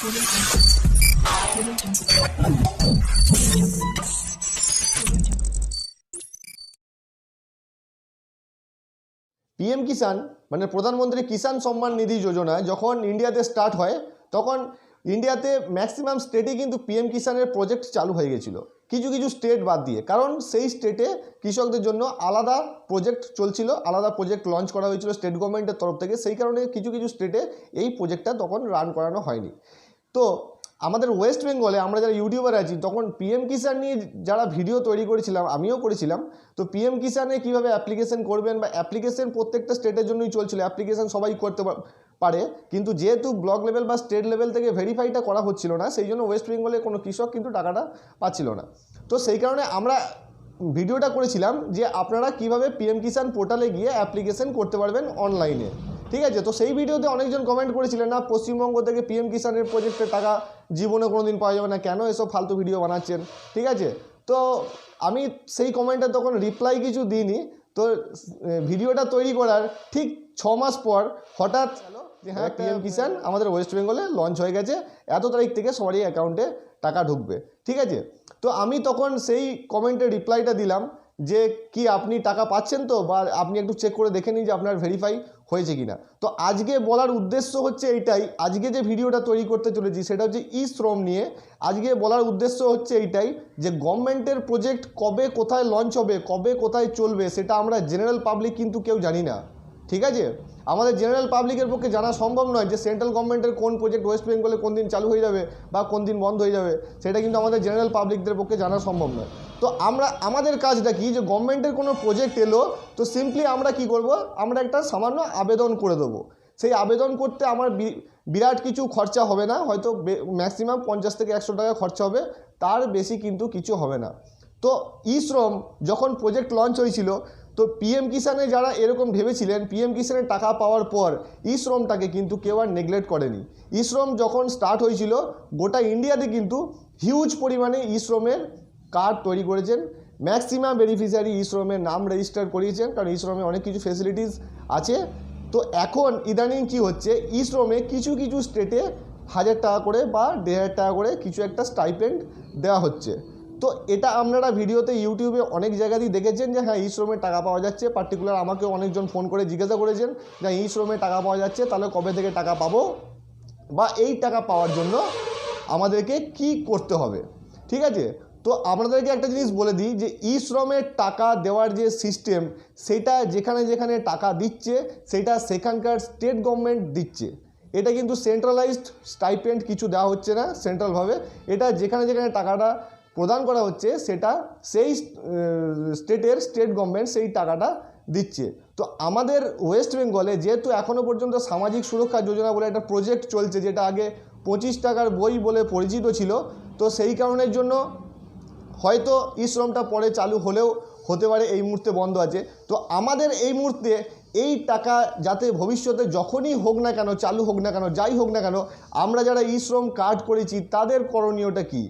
PM কিষাণ মানে প্রধানমন্ত্রী কিষাণ সম্মান নিধি যোজনা যখন ইন্ডিয়াতে স্টার্ট হয় তখন ইন্ডিয়াতে ম্যাক্সিমাম স্টেটে কিন্তু পিএম কিষাণের প্রজেক্ট চালু হয়ে গেছিলো, কিছু কিছু স্টেট বাদ দিয়ে, কারণ সেই স্টেটে কৃষকদের জন্য আলাদা প্রজেক্ট চলছিল, আলাদা প্রজেক্ট লঞ্চ করা হয়েছিল স্টেট গভর্নমেন্টের তরফ থেকে। সেই কারণে কিছু কিছু স্টেটে এই প্রজেক্টটা তখন রান করানো হয়নি। তো আমাদের ওয়েস্ট বেঙ্গলে আমরা যারা ইউটিউবার আছি তখন পিএম কিষাণ নিয়ে যারা ভিডিও তৈরি করেছিলাম, আমিও করেছিলাম। তো পিএম কিষাণে কীভাবে অ্যাপ্লিকেশন করবেন বা অ্যাপ্লিকেশন প্রত্যেকটা স্টেটের জন্যই চলছিল, অ্যাপ্লিকেশন সবাই করতে পারে, কিন্তু যেহেতু ব্লক লেভেল বা স্টেট লেভেল থেকে ভেরিফাইটা করা হচ্ছিল না, সেই জন্য ওয়েস্ট বেঙ্গলে কোনো কৃষক কিন্তু টাকাটা পাচ্ছিল না। তো সেই কারণে আমরা ভিডিওটা করেছিলাম যে আপনারা কিভাবে পিএম কিষাণ পোর্টালে গিয়ে অ্যাপ্লিকেশন করতে পারবেন অনলাইনে, ঠিক আছে। তো সেই ভিডিওতে অনেকজন কমেন্ট করেছিলেন না পশ্চিমবঙ্গ থেকে পিএম কিষাণের প্রজেক্টের টাকা জীবনে কোনো দিন পাওয়া যাবে না, কেন এসব ফালতু ভিডিও বানাচ্ছেন, ঠিক আছে। তো আমি সেই কমেন্টে তখন রিপ্লাই কিছু দিইনি। তো ভিডিওটা তৈরি করার ঠিক 6 মাস পর হঠাৎ যে হ্যাঁ পিএম কিষাণ আমাদের ওয়েস্ট বেঙ্গলে লঞ্চ হয়ে গেছে, এত তারিখ থেকে সবারই অ্যাকাউন্টে টাকা ঢুকবে, ঠিক আছে। তো আমি তখন সেই কমেন্টে রিপ্লাইটা দিলাম যে কি আপনি টাকা পাচ্ছেন তো, বা আপনি একটু চেক করে দেখে নিন যে আপনার ভেরিফাই হয়েছে কিনা। তো আজকে বলার উদ্দেশ্য হচ্ছে এইটাই, আজকে যে ভিডিওটা তৈরি করতে চলেছি সেটা হচ্ছে ই শ্রম নিয়ে। আজকে বলার উদ্দেশ্য হচ্ছে এইটাই যে গভর্নমেন্টের প্রজেক্ট কবে কোথায় লঞ্চ হবে, কবে কোথায় চলবে, সেটা আমরা জেনারেল পাবলিক কিন্তু কেউ জানি না, ঠিক আছে। আমাদের জেনারেল পাবলিকের পক্ষে জানা সম্ভব নয় যে সেন্ট্রাল গভর্নমেন্টের কোন প্রজেক্ট ওয়েস্ট বেঙ্গলে কোন দিন চালু হয়ে যাবে বা কোন দিন বন্ধ হয়ে যাবে, সেটা কিন্তু আমাদের জেনারেল পাবলিকদের পক্ষে জানা সম্ভব নয়। তো আমাদের কাজটা কি, যে গভর্নমেন্টের কোনো প্রজেক্ট এলো তো সিম্পলি আমরা কি করব, আমরা একটা সামান্য আবেদন করে দেবো। সেই আবেদন করতে আমার বিরাট কিছু খরচা হবে না, হয়তো ম্যাক্সিমাম 50 থেকে 100 টাকা খরচা হবে, তার বেশি কিন্তু কিছু হবে না। তো ই শ্রম যখন প্রজেক্ট লঞ্চ হয়েছিল তো পিএম কিষাণে যারা এরকম ভেবেছিলেন পিএম কিষাণের টাকা পাওয়ার পর ই শ্রমটাকে কিন্তু কেউ আর নেগলেক্ট করেনি। ই শ্রম যখন স্টার্ট হয়েছিল গোটা ইন্ডিয়াতে কিন্তু হিউজ পরিমাণে ই শ্রমের কার্ড তৈরি করেছেন, ম্যাক্সিমাম বেনিফিশিয়ারি ই শ্রমের নাম রেজিস্টার করিয়েছেন, কারণ ই শ্রমে অনেক কিছু ফেসিলিটিস আছে। তো এখন ইদানিং কি হচ্ছে, ই শ্রমে কিছু কিছু স্টেটে 1000 টাকা করে বা 1500 টাকা করে কিছু একটা স্টাইপেন্ড দেওয়া হচ্ছে। তো এটা আপনারা ভিডিওতে ইউটিউবে অনেক জায়গাতেই দেখেছেন যে হ্যাঁ ই শ্রমের টাকা পাওয়া যাচ্ছে। পার্টিকুলার আমাকেও অনেকজন ফোন করে জিজ্ঞাসা করেছেন যে ই শ্রমের টাকা পাওয়া যাচ্ছে, তাহলে কবে থেকে টাকা পাবো বা এই টাকা পাওয়ার জন্য আমাদেরকে কি করতে হবে, ঠিক আছে। তো আপনাদেরকে একটা জিনিস বলে দিই যে ই শ্রমের টাকা দেওয়ার যে সিস্টেম, সেটা যেখানে যেখানে টাকা দিচ্ছে সেটা সেখানকার স্টেট গভর্নমেন্ট দিচ্ছে। এটা কিন্তু সেন্ট্রালাইজড স্টাইপেন্ড কিছু দেওয়া হচ্ছে না সেন্ট্রালভাবে, এটা যেখানে যেখানে টাকাটা প্রদান করা হচ্ছে সেটা সেই স্টেটের স্টেট গভর্নমেন্ট সেই টাকাটা দিচ্ছে। তো আমাদের ওয়েস্ট বেঙ্গলে যেহেতু এখনও পর্যন্ত সামাজিক সুরক্ষা যোজনা বলে একটা প্রজেক্ট চলছে, যেটা আগে 25 টাকার বই বলে পরিচিত ছিল, তো সেই কারণের জন্য হয়তো ই শ্রমটা পরে চালু হলেও হতে পারে, এই মুহূর্তে বন্ধ আছে। তো আমাদের এই মুহূর্তে এই টাকা যাতে ভবিষ্যতে যখনই হোক না কেন, চালু হোক না কেন, যাই হোক না কেন, আমরা যারা ই শ্রম কার্ড করেছি তাদের করণীয়টা কী।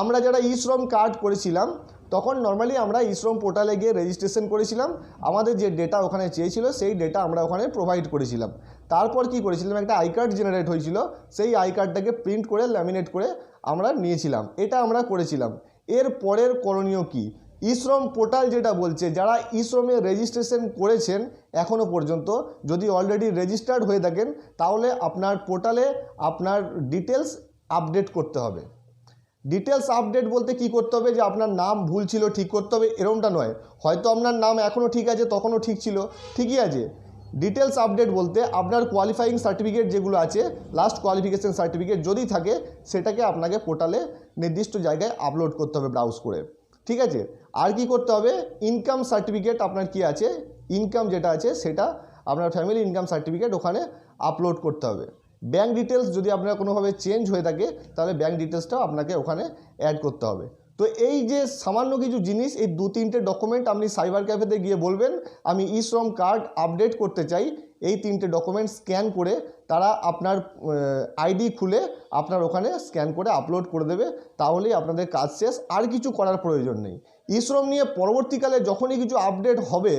আমরা যারা ই শ্রম কার্ড করেছিলাম তখন নর্মালি আমরা ই শ্রম পোর্টালে গিয়ে রেজিস্ট্রেশন করেছিলাম, আমাদের যে ডেটা ওখানে চেয়েছিল সেই ডেটা আমরা ওখানে প্রোভাইড করেছিলাম। তারপর কি করেছিলাম, একটা আই কার্ড জেনারেট হয়েছিল, সেই আই কার্ডটাকে প্রিন্ট করে ল্যামিনেট করে আমরা নিয়েছিলাম, এটা আমরা করেছিলাম। এর পরের করণীয় কি, ই শ্রম পোর্টাল যেটা বলছে যারা ই শ্রমে রেজিস্ট্রেশন করেছেন এখনও পর্যন্ত, যদি অলরেডি রেজিস্টার্ড হয়ে থাকেন তাহলে আপনার পোর্টালে আপনার ডিটেলস আপডেট করতে হবে। ডিটেলস আপডেট বলতে কি করতে হবে, যে আপনার নাম ভুল ছিল ঠিক করতে হবে এরকমটা নয়, হয়তো আপনার নাম এখনও ঠিক আছে তখনও ঠিক ছিল, ঠিকই আছে। ডিটেলস আপডেট বলতে আপনার কোয়ালিফাইং সার্টিফিকেট যেগুলো আছে, লাস্ট কোয়ালিফিকেশন সার্টিফিকেট যদি থাকে সেটাকে আপনাকে পোর্টালে নির্দিষ্ট জায়গায় আপলোড করতে হবে ব্রাউজ করে, ঠিক আছে। আর কি করতে হবে, ইনকাম সার্টিফিকেট আপনার কি আছে, ইনকাম যেটা আছে সেটা আপনার ফ্যামিলি ইনকাম সার্টিফিকেট ওখানে আপলোড করতে হবে। ব্যাঙ্ক ডিটেলস যদি আপনার কোনোভাবে চেঞ্জ হয়ে থাকে তাহলে ব্যাঙ্ক ডিটেলসটাও আপনাকে ওখানে অ্যাড করতে হবে। তো এই যে সামান্য কিছু জিনিস, এই 2-3টে ডকুমেন্ট আপনি সাইবার ক্যাফেতে গিয়ে বলবেন আমি ই শ্রম কার্ড আপডেট করতে চাই, এই 3টে ডকুমেন্ট স্ক্যান করে তারা আপনার আইডি খুলে আপনার ওখানে স্ক্যান করে আপলোড করে দেবে, তাহলেই আপনাদের কাজ শেষ, আর কিছু করার প্রয়োজন নেই। ই শ্রম নিয়ে পরবর্তীকালে যখনই কিছু আপডেট হবে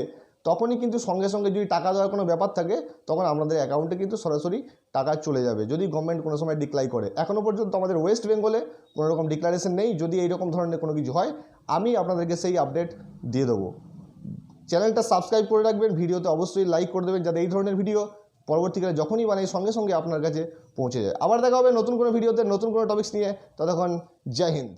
তখনই কিন্তু সঙ্গে সঙ্গে যদি টাকা দেওয়ার কোনো ব্যাপার থাকে তখন আপনাদের অ্যাকাউন্টে কিন্তু সরাসরি টাকা চলে যাবে, যদি গভর্নমেন্ট কোনো সময় ডিক্লাইন করে। এখনও পর্যন্ত আমাদের ওয়েস্ট বেঙ্গলে কোনো রকম ডিক্লারেশন নেই। যদি এইরকম ধরনের কোনো কিছু হয় আমি আপনাদেরকে সেই আপডেট দিয়ে দেবো। চ্যানেলটা সাবস্ক্রাইব করে রাখবেন, ভিডিওতে অবশ্যই লাইক করে দেবেন, যাতে এই ধরনের ভিডিও পরবর্তীকালে যখনই বানাই সঙ্গে সঙ্গে আপনার কাছে পৌঁছে যায়। আবার দেখা হবে নতুন কোনো ভিডিওতে নতুন কোনো টপিকস নিয়ে। ততক্ষণ জয় হিন্দ।